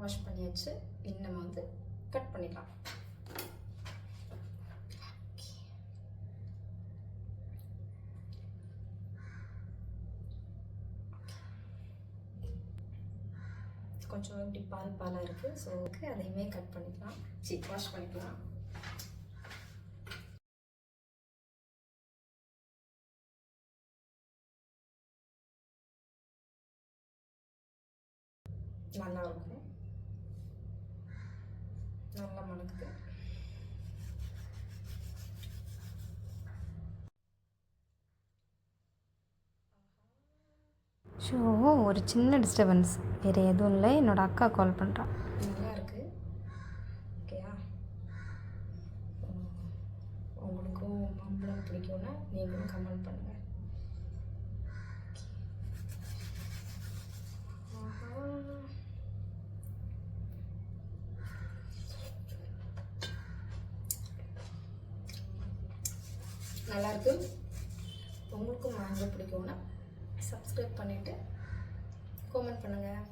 Wash பண்ணியாச்சு. இன்னும் வந்து கட் பண்ணிக்கலாம். கொஞ்சம் இப்படி பாலாக இருக்குது. ஸோ அதையுமே கட் பண்ணிக்கலாம், வாஷ் பண்ணிக்கலாம். நல்லாயிருக்கும், நல்லா மணக்குது. ஸோ ஒரு சின்ன டிஸ்டர்பன்ஸ், வேறு எதுவும் இல்லை. என்னோடய அக்கா கால் பண்ணுறான். நல்லா இருக்குது. ஓகேயா? உங்களுக்கும் மாம்பழம் பிடிக்கும்னா நீங்களும் கமெண்ட் பண்ணுங்கள். நல்லாயிருக்கு. உங்களுக்கும் மாம்பழம் பிடிக்கும்னா சப்ஸ்கிரைப் பண்ணிவிட்டு கமெண்ட் பண்ணுங்கள்.